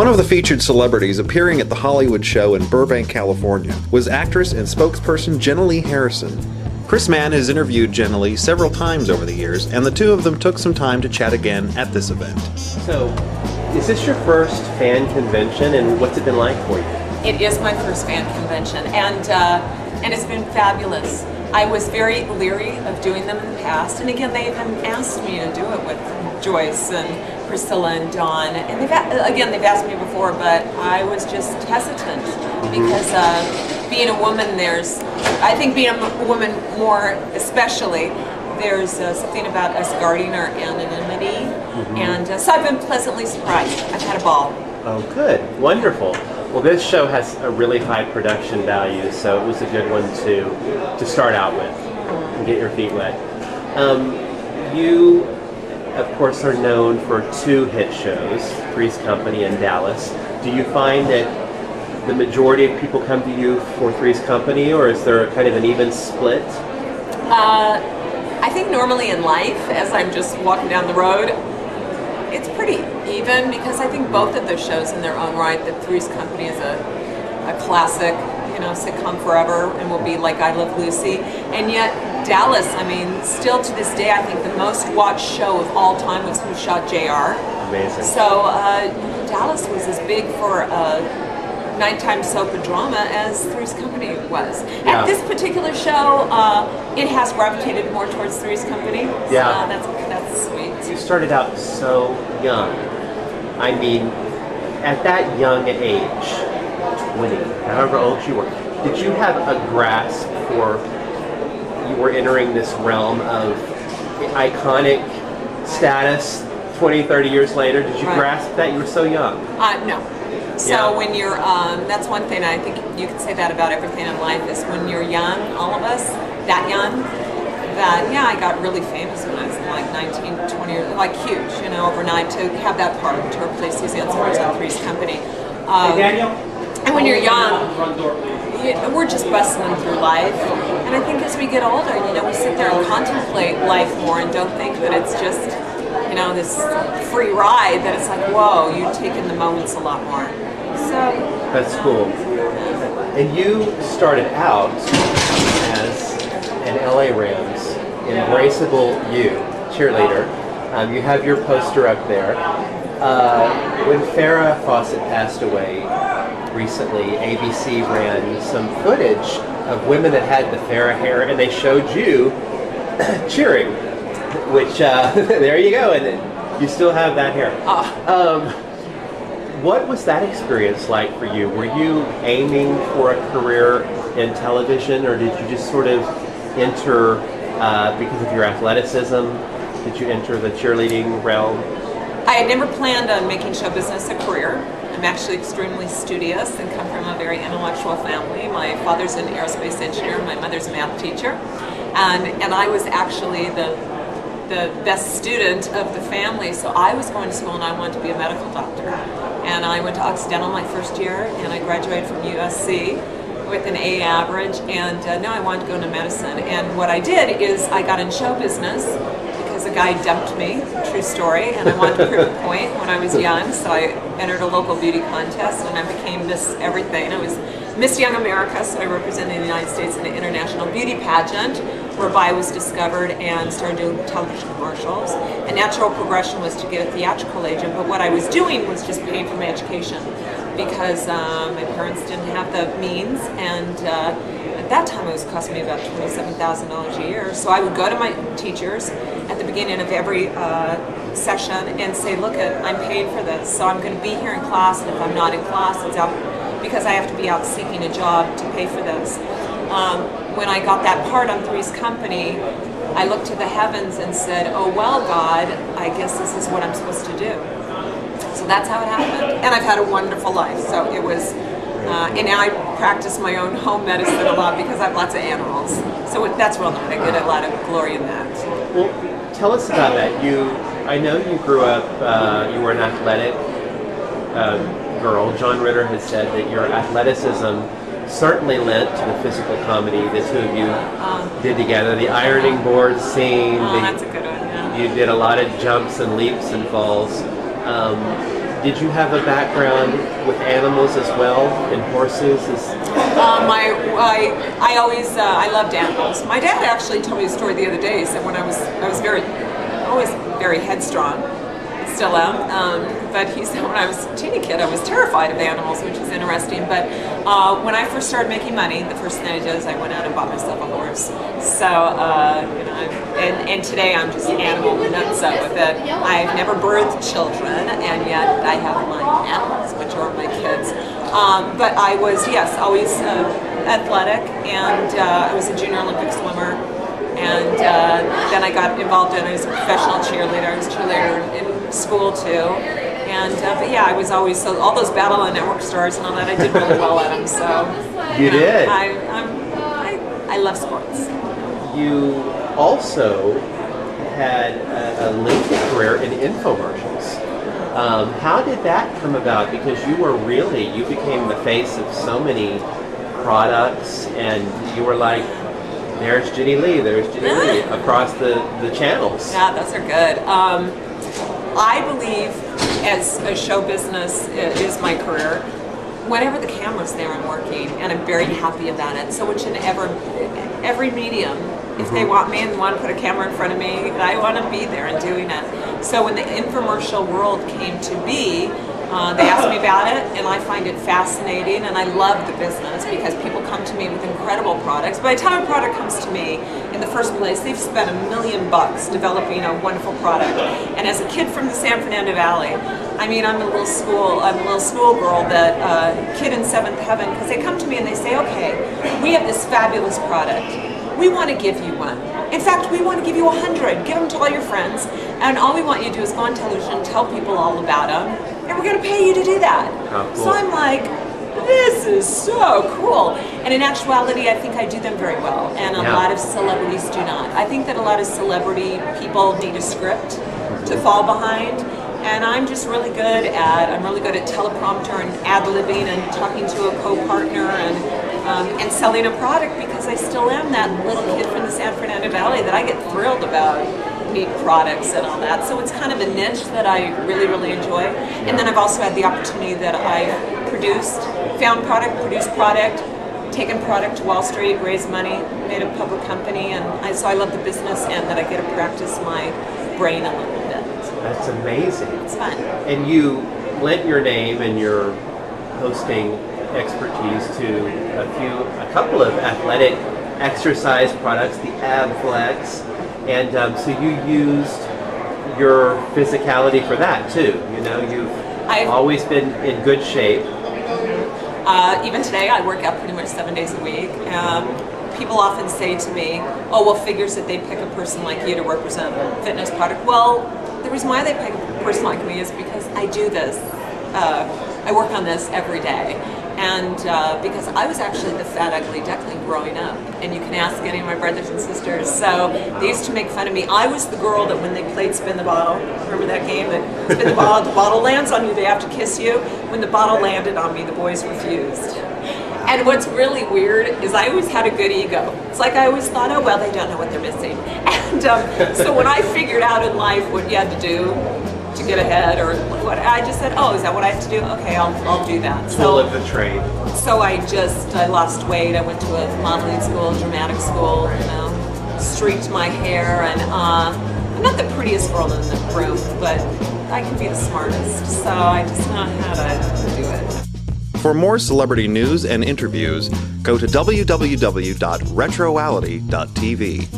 One of the featured celebrities appearing at the Hollywood show in Burbank, California, was actress and spokesperson Jenilee Harrison. Chris Mann has interviewed Jenilee several times over the years, and the two of them took some time to chat again at this event. So, is this your first fan convention, and what's it been like for you? It is my first fan convention, and it's been fabulous. I was very leery of doing them in the past, and again, they even asked me to do it with Joyce and Priscilla and Dawn, and they've asked me before, but I was just hesitant because being a woman, I think being a woman more especially, there's something about us guarding our anonymity, and so I've been pleasantly surprised. I've had a ball. Oh, good. Wonderful. Well, this show has a really high production value, so it was a good one to start out with and get your feet wet. You, of course, are known for two hit shows, Three's Company and Dallas. Do you find that the majority of people come to you for Three's Company, or is there kind of an even split? I think normally in life, as I'm just walking down the road, it's pretty even, because I think both of those shows in their own right, that Three's Company is a classic, sitcom forever and will be like I Love Lucy. And yet Dallas, I mean, still to this day, I think the most watched show of all time was Who Shot JR. Amazing. So Dallas was as big for nighttime soap and drama as Three's Company was. Yeah. At this particular show, it has gravitated more towards Three's Company. Yeah. That's sweet. You started out so young. I mean, at that young age, 20, however old you were, did you have a grasp for, you were entering this realm of iconic status 20, 30 years later? Did you grasp that? You were so young. No. So when you're, that's one thing I think you could say that about everything in life, is when you're young, all of us, that young, that, I got really famous when I was like 19, 20 years, like huge, overnight, to have that part, to replace Suzanne Summers on Three's Company. Hey Daniel. And when you're young, Front door, please. we're just bustling through life. And I think as we get older, we sit there and contemplate life more and don't think that it's just, this free ride, that it's like, whoa, you're taking the moments a lot more. So that's cool. And you started out as an LA Rams Embraceable You cheerleader. You have your poster up there. When Farrah Fawcett passed away recently, ABC ran some footage of women that had the Farrah hair, and they showed you cheering, which there you go, and you still have that hair. What was that experience like for you? Were you aiming for a career in television, or did you just sort of enter because of your athleticism? Did you enter the cheerleading realm? I had never planned on making show business a career. I'm actually extremely studious and come from a very intellectual family. My father's an aerospace engineer, my mother's a math teacher, and I was actually the best student of the family, so I was going to school and I wanted to be a medical doctor. And I went to Occidental my first year, and I graduated from USC with an A average, and now I wanted to go into medicine. And what I did is I got in show business because a guy dumped me, true story, and I wanted to prove a point when I was young, so I entered a local beauty contest and I became Miss Everything. I was Miss Young America, so I represented the United States in an international beauty pageant, whereby I was discovered and started doing television commercials. A natural progression was to get a theatrical agent, but what I was doing was just paying for my education, because my parents didn't have the means, and at that time it was costing me about $27,000 a year. So I would go to my teachers at the beginning of every session and say, look, I'm paid for this, so I'm going to be here in class, and if I'm not in class, it's out, because I have to be out seeking a job to pay for this. When I got that part on Three's Company, I looked to the heavens and said, oh well, God, I guess this is what I'm supposed to do. So that's how it happened. And I've had a wonderful life. So it was, and now I practice my own home medicine a lot because I have lots of animals. So that's real nice. I get a lot of glory in that. Well, tell us about that. I know you grew up, you were an athletic girl. John Ritter has said that your athleticism certainly lent to the physical comedy the two of you did together. The ironing board scene. That's a good one, yeah. You did a lot of jumps and leaps and falls. Did you have a background with animals as well, and horses? I loved animals. My dad actually told me a story the other day. So when I was always very headstrong, still am. But he said when I was a teeny kid, I was terrified of animals, which is interesting. But when I first started making money, the first thing I did is I went out and bought myself a horse. So and today I'm just animal nutso with it. I've never birthed children, and yet I have my animals, which are my kids. But I was, yes, always athletic, and I was a junior Olympic swimmer. And then I got involved in, I was a professional cheerleader. I was a cheerleader in school too. And but yeah, I was always, so all those Battle on Network stars and all that, I did really well at them. So you did. I love sports. You also had a lengthy career in infomercials. How did that come about? Because you became the face of so many products, and you were like, there's Jenilee, across the channels. Yeah, those are good. I believe as a show business is my career, whenever the camera's there, I'm working, and I'm very happy about it. So which in every medium, if they want me and want to put a camera in front of me, I want to be there and doing it. So when the infomercial world came to be, they asked me about it, and I find it fascinating, and I love the business because people come to me with incredible products. By the time a product comes to me, in the first place, they've spent $1 million developing a wonderful product. And as a kid from the San Fernando Valley, I mean, I'm a little schoolgirl that kid in seventh heaven, because they come to me and they say, okay, we have this fabulous product. We want to give you one. In fact, we want to give you 100. Give them to all your friends, and all we want you to do is go on television, tell people all about them, and we're going to pay you to do that. Oh, cool. So I'm like, this is so cool. And in actuality, I think I do them very well, and a lot of celebrities do not. I think that a lot of celebrity people need a script to fall behind, and I'm just really good at teleprompter and ad-libbing and talking to a co-partner and selling a product, because I still am that little kid from the San Fernando Valley that I get thrilled about neat products and all that. So it's kind of a niche that I really, really enjoy. And then I've also had the opportunity that I've found product, produced product, taken product to Wall Street, raised money, made a public company, and so I love the business, and that I get to practice my brain a little bit. That's amazing. It's fun. And you lent your name and your hosting expertise to a couple of athletic exercise products, the AbFlex, and so you used your physicality for that too. You know, I've always been in good shape. Even today, I work out pretty much 7 days a week. People often say to me, oh, well, figures that they pick a person like you to represent a fitness product. Well, the reason why they pick a person like me is because I do this. I work on this every day. And because I was actually the fat, ugly duckling growing up. And you can ask any of my brothers and sisters. So they used to make fun of me. I was the girl that when they played Spin the Bottle, remember that game? That spin the bottle lands on you, they have to kiss you. When the bottle landed on me, the boys refused. And what's really weird is I always had a good ego. It's like I always thought, oh, well, they don't know what they're missing. And so when I figured out in life what you had to do to get ahead, or what, I just said, oh, is that what I have to do? Okay, I'll do that. Tool of the trade. So I lost weight. I went to a modeling school, dramatic school, streaked my hair, and I'm not the prettiest girl in the room, but I can be the smartest. So I just know how to do it. For more celebrity news and interviews, go to www.retroality.tv.